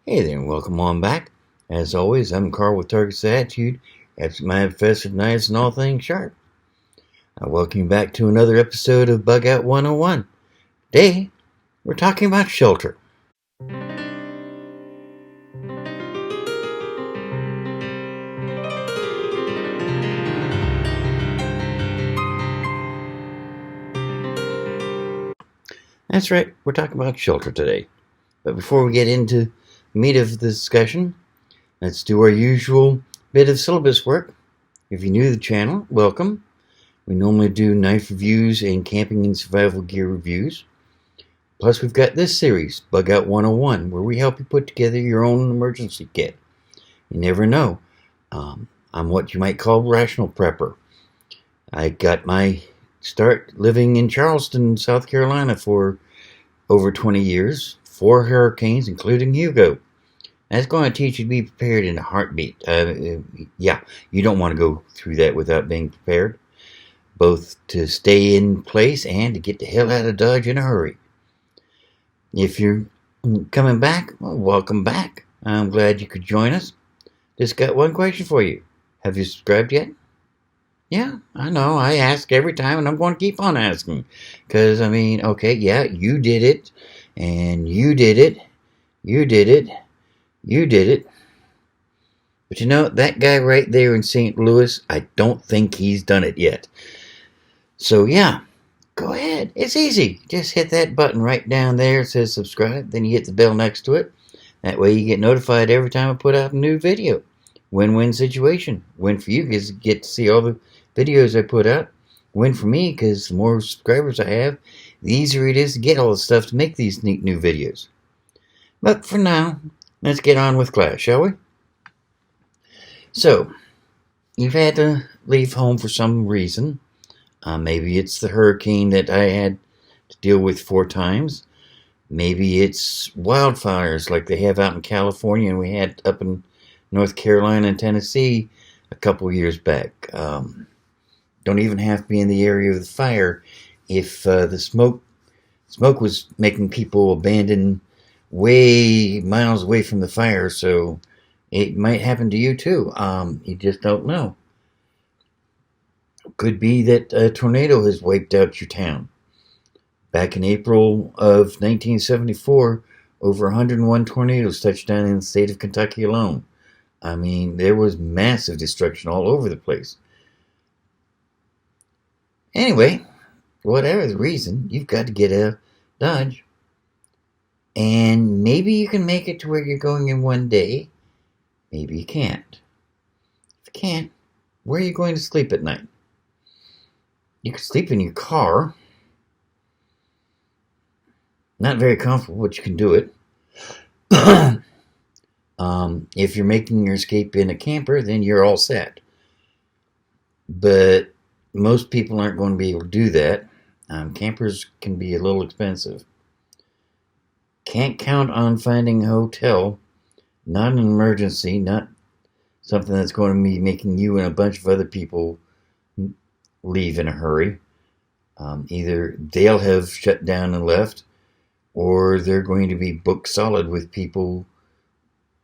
Hey there, and welcome on back. As always, I'm Carl with Target's Attitude, absent-minded professor of knives and all things sharp. I welcome you back to another episode of Bug Out 101. Today, we're talking about shelter. That's right, we're talking about shelter today. But before we get into the meat of the discussion, let's do our usual bit of syllabus work. If you're new to the channel, welcome. We normally do knife reviews and camping and survival gear reviews. Plus, we've got this series, Bug Out 101, where we help you put together your own emergency kit. You never know. I'm what you might call a rational prepper. I got my start living in Charleston, South Carolina for over 20 years, 4 hurricanes, including Hugo. That's going to teach you to be prepared in a heartbeat. Yeah, you don't want to go through that without being prepared, both to stay in place and to get the hell out of Dodge in a hurry. If you're coming back, well, welcome back. I'm glad you could join us. Just got one question for you. Have you subscribed yet? Yeah, I know. I ask every time, and I'm going to keep on asking. Because, okay, yeah, you did it, and you did it, you did it, you did it. But you know, that guy right there in St. Louis, I don't think he's done it yet. So, yeah, go ahead. It's easy. Just hit that button right down there. It says subscribe. Then you hit the bell next to it. That way you get notified every time I put out a new video. Win-win situation. Win for you because you get to see all the videos I put out. Win for me because the more subscribers I have, the easier it is to get all the stuff to make these neat new videos. But for now, let's get on with class, shall we? So, you've had to leave home for some reason. Maybe it's the hurricane that I had to deal with 4 times. Maybe it's wildfires like they have out in California and we had up in North Carolina and Tennessee a couple years back. Don't even have to be in the area of the fire. If the smoke was making people abandon way miles away from the fire, so it might happen to you too. You just don't know. Could be that a tornado has wiped out your town. Back in April of 1974, over 101 tornadoes touched down in the state of Kentucky alone. There was massive destruction all over the place. Anyway, whatever the reason, you've got to get out of Dodge. And maybe you can make it to where you're going in one day. Maybe you can't. If you can't, where are you going to sleep at night? You could sleep in your car. Not very comfortable, but you can do it. If you're making your escape in a camper, then you're all set. But most people aren't going to be able to do that. Campers can be a little expensive. Can't count on finding a hotel. Not an emergency, not something that's going to be making you and a bunch of other people leave in a hurry. Either they'll have shut down and left, or they're going to be booked solid with people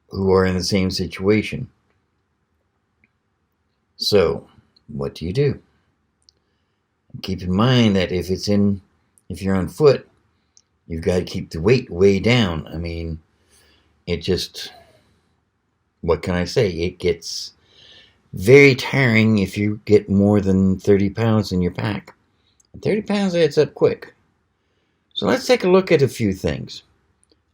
who are in the same situation. So, what do you do? Keep in mind that if you're on foot, you've got to keep the weight way down. What can I say? It gets very tiring if you get more than 30 pounds in your pack. 30 pounds adds up quick. So let's take a look at a few things.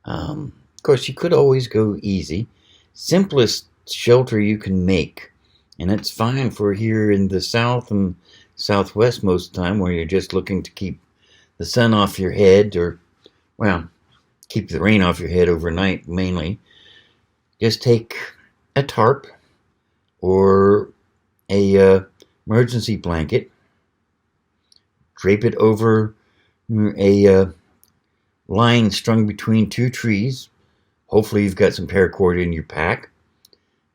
Of course, you could always go easy. Simplest shelter you can make. And that's fine for here in the south and southwest most of the time, where you're just looking to keep the sun off your head, or, keep the rain off your head overnight mainly. Just take a tarp or a emergency blanket, drape it over a line strung between 2 trees. Hopefully you've got some paracord in your pack.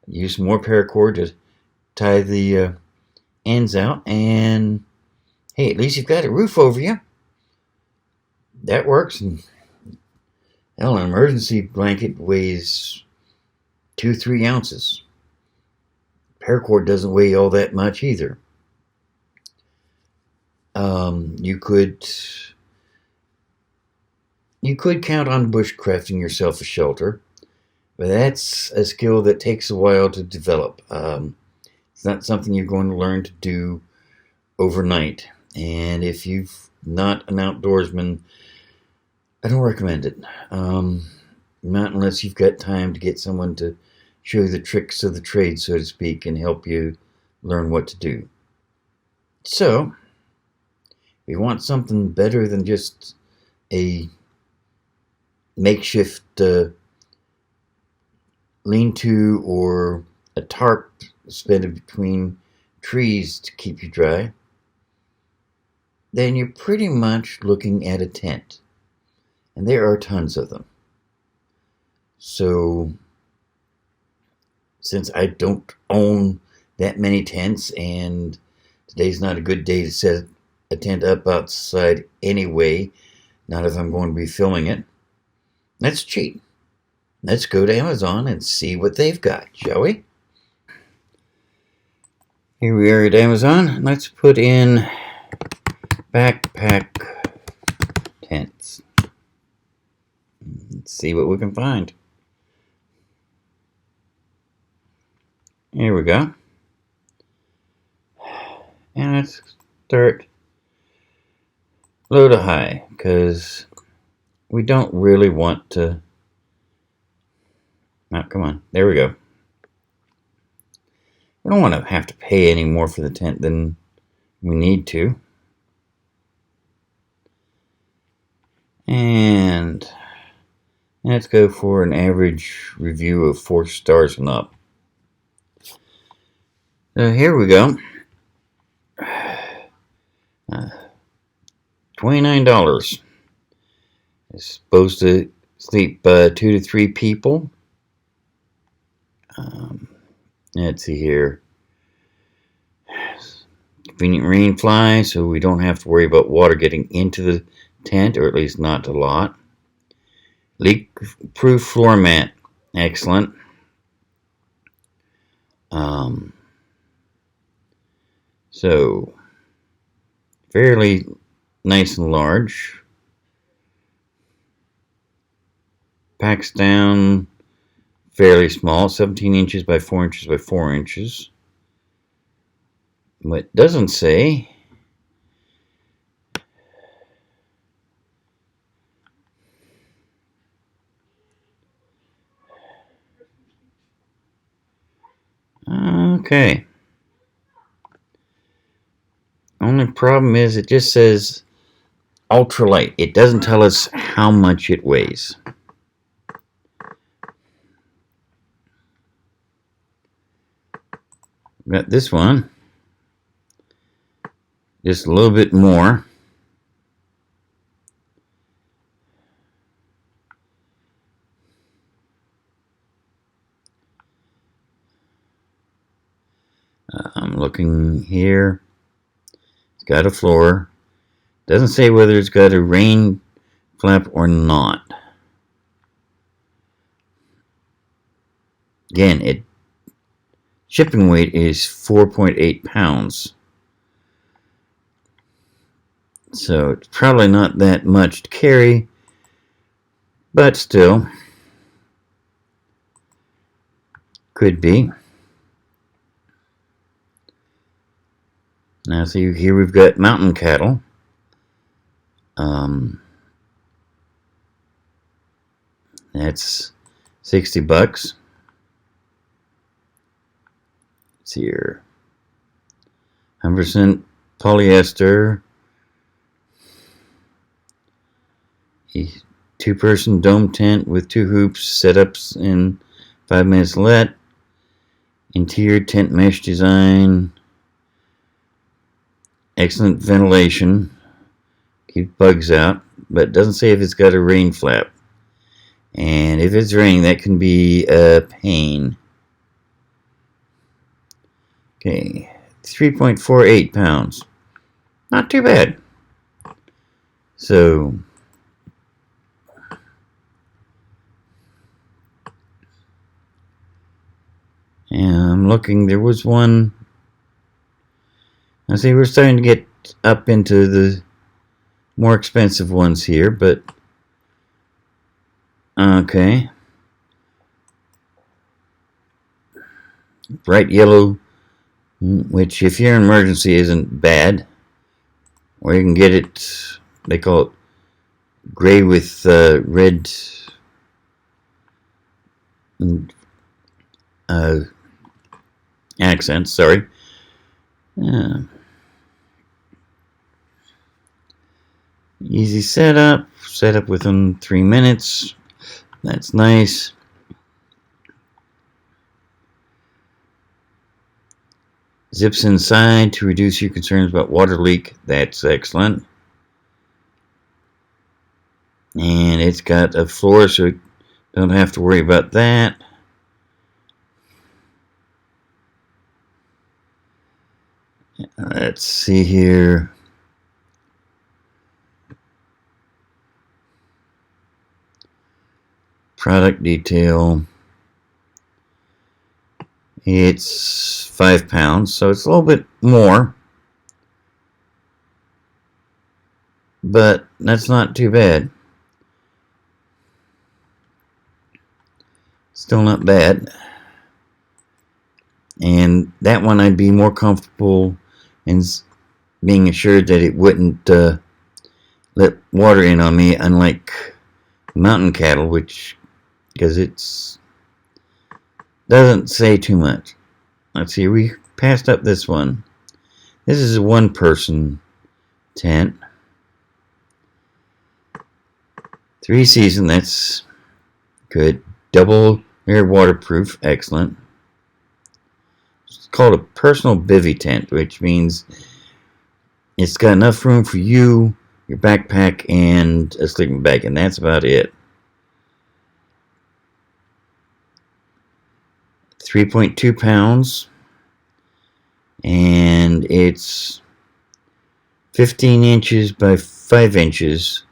Use some more paracord to tie the ends out, and hey, at least you've got a roof over you. That works, and Hell, an emergency blanket weighs 2-3 ounces. Paracord doesn't weigh all that much either. You could count on bushcrafting yourself a shelter, but that's a skill that takes a while to develop. It's not something you're going to learn to do overnight. And if you're not an outdoorsman, I don't recommend it. Not unless you've got time to get someone to show you the tricks of the trade, so to speak, and help you learn what to do. So, if you want something better than just a makeshift lean-to or a tarp suspended between trees to keep you dry, then you're pretty much looking at a tent. And there are tons of them. So, since I don't own that many tents, and today's not a good day to set a tent up outside anyway, not if I'm going to be filming it, let's cheat. Let's go to Amazon and see what they've got, shall we? Here we are at Amazon. Let's put in backpack tents. Let's see what we can find. Here we go. And let's start low to high, because we don't really want to... Oh, come on. There we go. We don't want to have to pay any more for the tent than we need to. And let's go for an average review of 4 stars and up. So here we go. $29. It's supposed to sleep 2 to 3 people. Let's see here. Convenient Rainfly, so we don't have to worry about water getting into the tent, or at least not a lot. Leak-proof floor mat, excellent. So fairly nice and large. Packs down fairly small, 17 inches by 4 inches by 4 inches. What it doesn't say okay. Only problem is it just says ultralight. It doesn't tell us how much it weighs. Got this one. Just a little bit more. I'm looking here. It's got a floor. Doesn't say whether it's got a rain flap or not. Again, shipping weight is 4.8 pounds. So it's probably not that much to carry, but still could be. Now see here we've got mountain cattle. That's $60. It's here. 100% polyester. A 2-person dome tent with 2 hoops, setups in 5 minutes let. Interior tent mesh design. Excellent ventilation. Keep bugs out. But it doesn't say if it's got a rain flap. And if it's raining, that can be a pain. Okay, 3.48 pounds. Not too bad. So, looking. There was one. I see we're starting to get up into the more expensive ones here, but okay. Bright yellow, which if you're in emergency isn't bad. Or you can get it, they call it gray with red accents, sorry. Easy setup within 3 minutes. That's nice. Zips inside to reduce your concerns about water leak. That's excellent. And it's got a floor, so you don't have to worry about that. Let's see here. Product detail. It's 5 pounds, so it's a little bit more. But that's not too bad. Still not bad. And that one I'd be more comfortable in being assured that it wouldn't let water in on me, unlike mountain cattle, which, because it's doesn't say too much. Let's see, we passed up this one. This is a one-person tent. 3 season, that's good. Double air waterproof, excellent. It's called a personal Bivy tent, which means it's got enough room for you, your backpack, and a sleeping bag, and that's about it. 3.2 pounds, and it's 15 inches by 5 inches.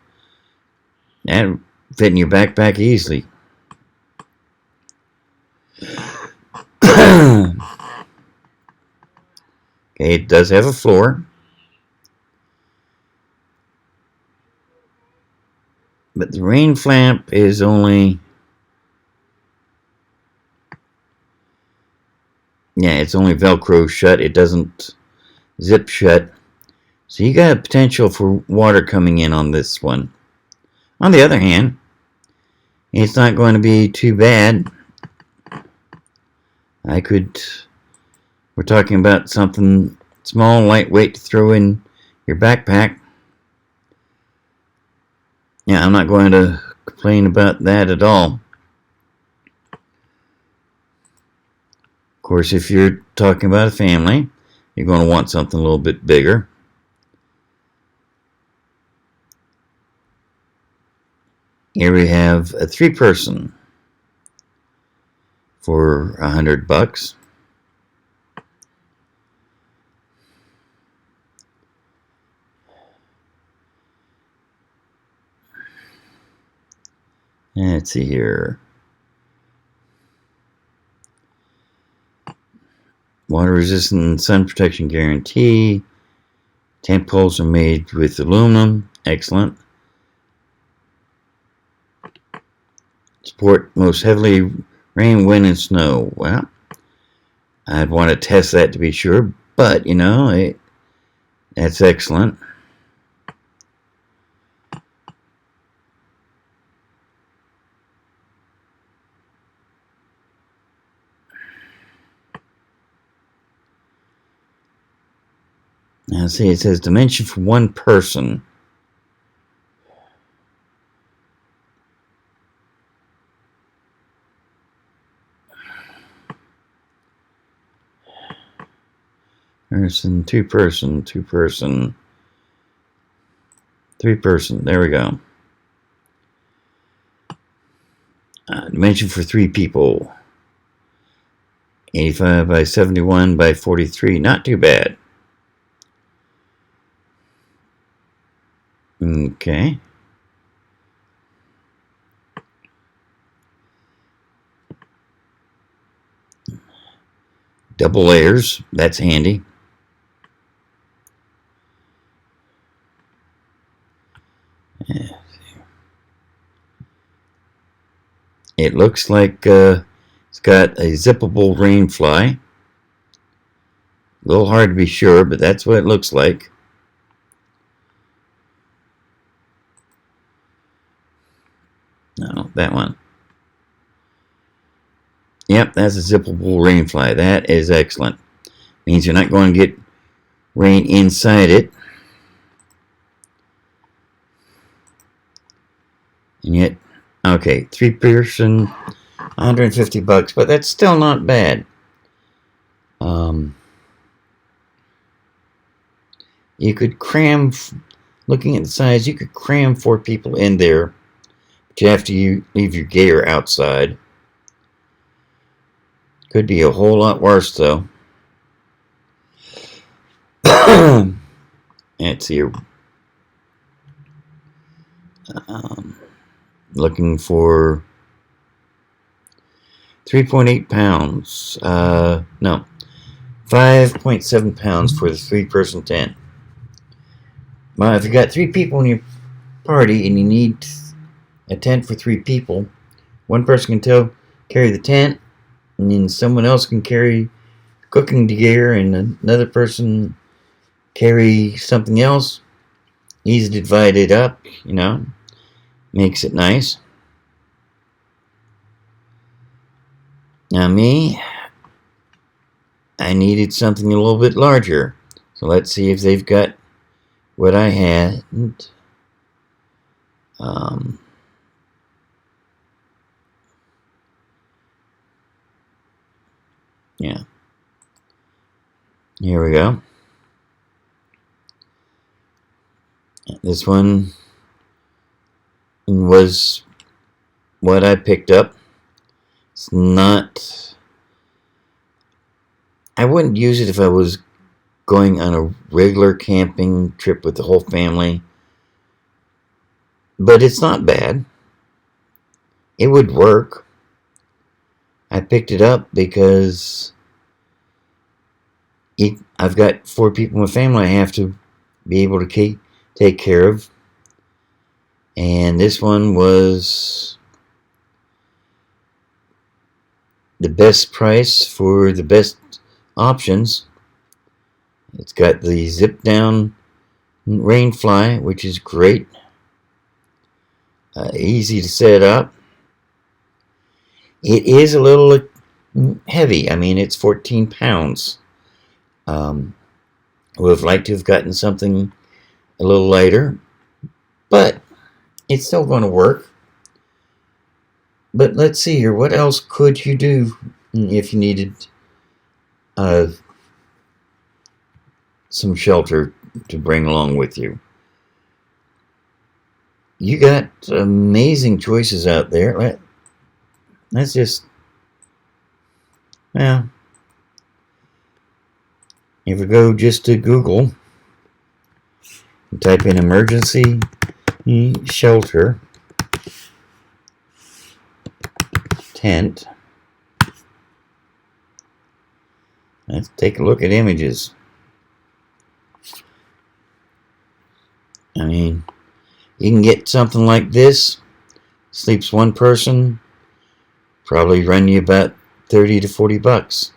That fit in your backpack easily. Okay, it does have a floor, but the rain flap is only, it's only Velcro shut. It doesn't zip shut. So you got a potential for water coming in on this one. On the other hand, it's not going to be too bad. We're talking about something small, lightweight to throw in your backpack. Yeah, I'm not going to complain about that at all. Of course, if you're talking about a family, you're going to want something a little bit bigger. Here we have a 3-person for $100. Let's see here. Water resistant sun protection guarantee. Tent poles are made with aluminum. Excellent. Support most heavily rain, wind, and snow. Well, I'd want to test that to be sure, but that's excellent. Now see, it says dimension for 1 person. Person, 2-person, 2-person, 3-person. There we go. Dimension for 3 people. 85 by 71 by 43. Not too bad. Okay. Double layers, that's handy. It looks like it's got a zippable Rainfly. A little hard to be sure, but that's what it looks like. No, that one. Yep, that's a zippable Rainfly. That is excellent. Means you're not going to get rain inside it. And yet, okay, 3-person, $150, but that's still not bad. You could cram, looking at the size, you could cram 4 people in there, but you have to leave your gear outside. Could be a whole lot worse, though. Let's see. Looking for 3.8 pounds. No, 5.7 pounds for the 3-person tent. Well, if you got 3 people in your party and you need a tent for 3 people, one person can carry the tent, and then someone else can carry cooking gear, and another person carry something else. Easy to divide it up, makes it nice. Now me, I needed something a little bit larger, so let's see if they've got what I had. Yeah. Here we go. This one was what I picked up. It's not... I wouldn't use it if I was going on a regular camping trip with the whole family. But it's not bad. It would work. I picked it up because I've got 4 people in my family I have to be able to take care of. And this one was the best price for the best options. It's got the zip down Rainfly, which is great. Easy to set up. It is a little heavy. I mean, it's 14 pounds. Would have liked to have gotten something a little lighter, but it's still going to work. But let's see here. What else could you do if you needed some shelter to bring along with you? You got amazing choices out there. Let's just, if we go just to Google and type in emergency shelter tent, let's take a look at images. I mean, you can get something like this. Sleeps 1 person, probably run you about $30 to $40.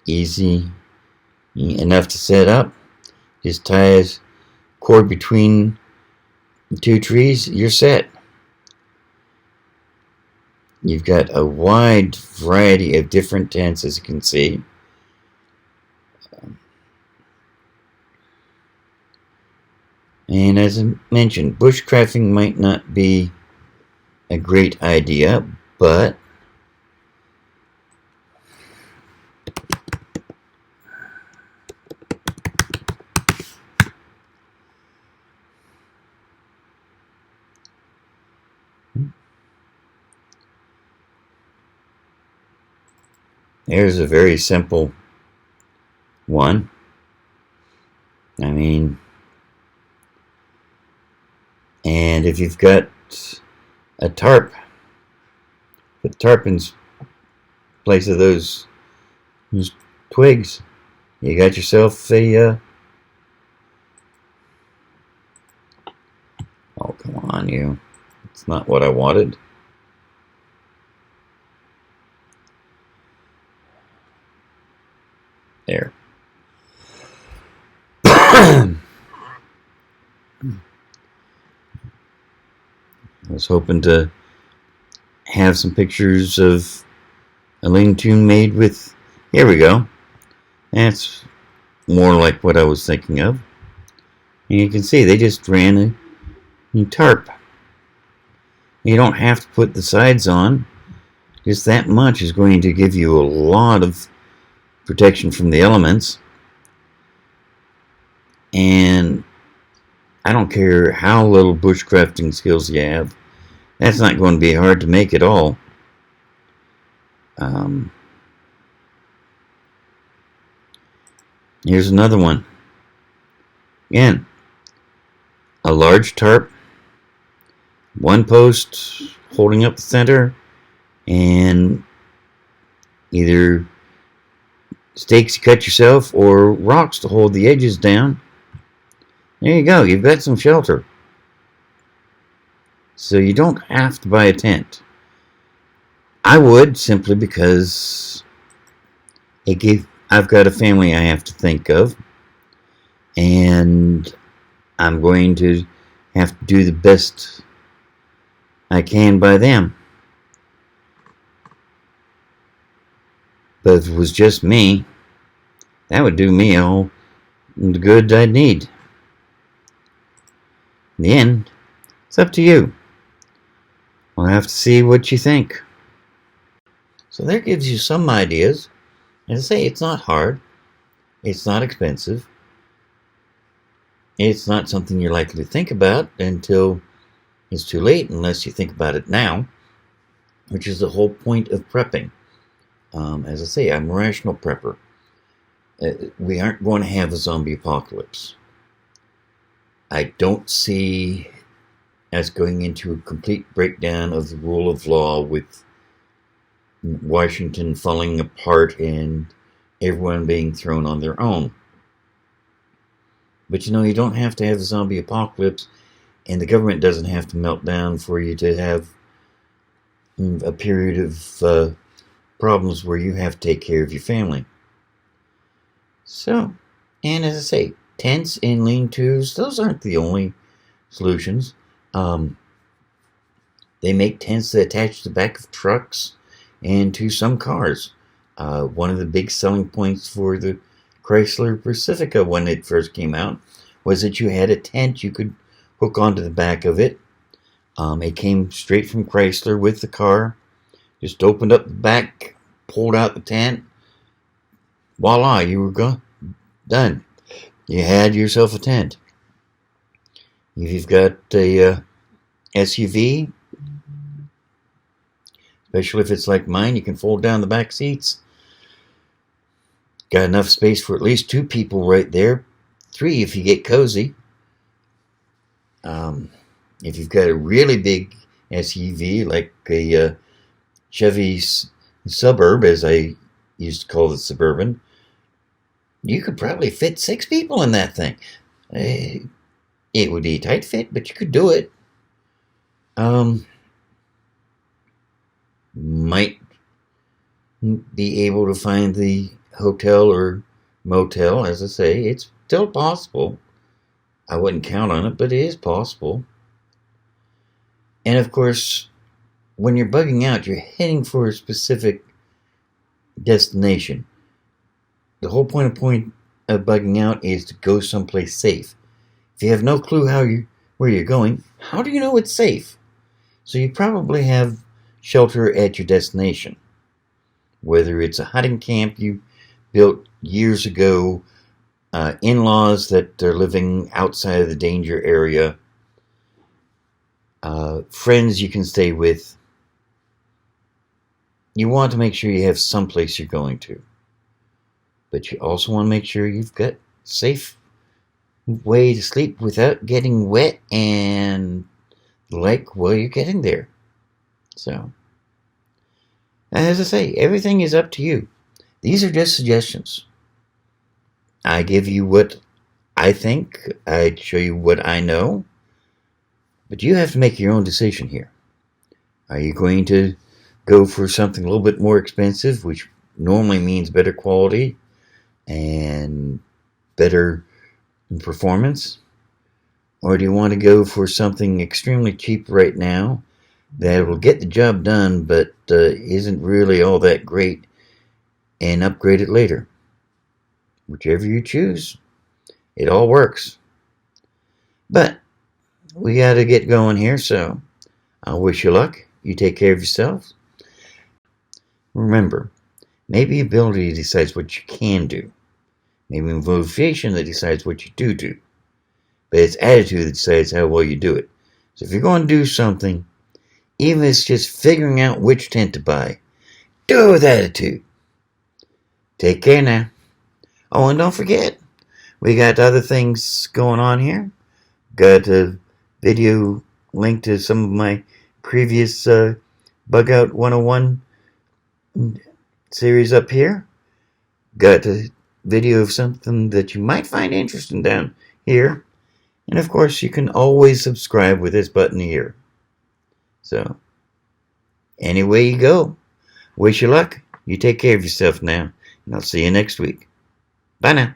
Easy enough to set up. Just tie a cord between the 2 trees, you're set. You've got a wide variety of different tents, as you can see. And as I mentioned, bushcrafting might not be a great idea, but there's a very simple one. I mean, and if you've got a tarp, put the tarpaulins place of those twigs, you got yourself a oh, come on, you. It's not what I wanted. There. I was hoping to have some pictures of a lean-to made with... Here we go. That's more like what I was thinking of. And you can see they just ran a tarp. You don't have to put the sides on. Just that much is going to give you a lot of protection from the elements. And I don't care how little bushcrafting skills you have, that's not going to be hard to make at all. Here's another one. Again, a large tarp, one post holding up the center, and either stakes you cut yourself or rocks to hold the edges down. There you go, you've got some shelter. So you don't have to buy a tent. I would, simply because I've got a family I have to think of, and I'm going to have to do the best I can by them. But if it was just me, that would do me all the good I'd need. In the end, it's up to you. We'll have to see what you think. So that gives you some ideas. As I say, it's not hard. It's not expensive. It's not something you're likely to think about until it's too late, unless you think about it now, which is the whole point of prepping. As I say, I'm a rational prepper. We aren't going to have a zombie apocalypse. I don't see us going into a complete breakdown of the rule of law with Washington falling apart and everyone being thrown on their own. But you don't have to have a zombie apocalypse, and the government doesn't have to melt down for you to have a period of problems where you have to take care of your family. So, and as I say, tents and lean-tos, those aren't the only solutions. They make tents that attach to the back of trucks and to some cars. One of the big selling points for the Chrysler Pacifica when it first came out was that you had a tent you could hook onto the back of it. It came straight from Chrysler with the car. Just opened up the back, pulled out the tent. Voila, you were done. You had yourself a tent. If you've got a SUV, especially if it's like mine, you can fold down the back seats. Got enough space for at least 2 people right there. 3 if you get cozy. If you've got a really big SUV, like a Chevy Suburb, as I used to call the Suburban, you could probably fit 6 people in that thing. It would be a tight fit, but you could do it. Might be able to find the hotel or motel. As I say, it's still possible. I wouldn't count on it, but it is possible. And of course, when you're bugging out, you're heading for a specific destination. The whole point of bugging out is to go someplace safe. If you have no clue where you're going, how do you know it's safe? So you probably have shelter at your destination. Whether it's a hunting camp you built years ago, in-laws that are living outside of the danger area, friends you can stay with. You want to make sure you have someplace you're going to. But you also want to make sure you've got a safe way to sleep without getting wet and while you're getting there. So, As I say, everything is up to you. These are just suggestions. I give you what I think. I show you what I know. But you have to make your own decision here. Are you going to go for something a little bit more expensive, which normally means better quality and better performance? Or do you want to go for something extremely cheap right now that will get the job done but isn't really all that great and upgrade it later? Whichever you choose, it all works. But we got to get going here, so I'll wish you luck. You take care of yourself. Remember, maybe ability decides what you can do. Maybe motivation that decides what you do. But it's attitude that decides how well you do it. So if you're going to do something, even if it's just figuring out which tent to buy, do it with attitude. Take care now. Oh, and don't forget, we got other things going on here. Got a video link to some of my previous Bug Out 101 series up here. Got a video of something that you might find interesting down here. And of course, you can always subscribe with this button here. So, anyway you go. Wish you luck. You take care of yourself now. And I'll see you next week. Bye now.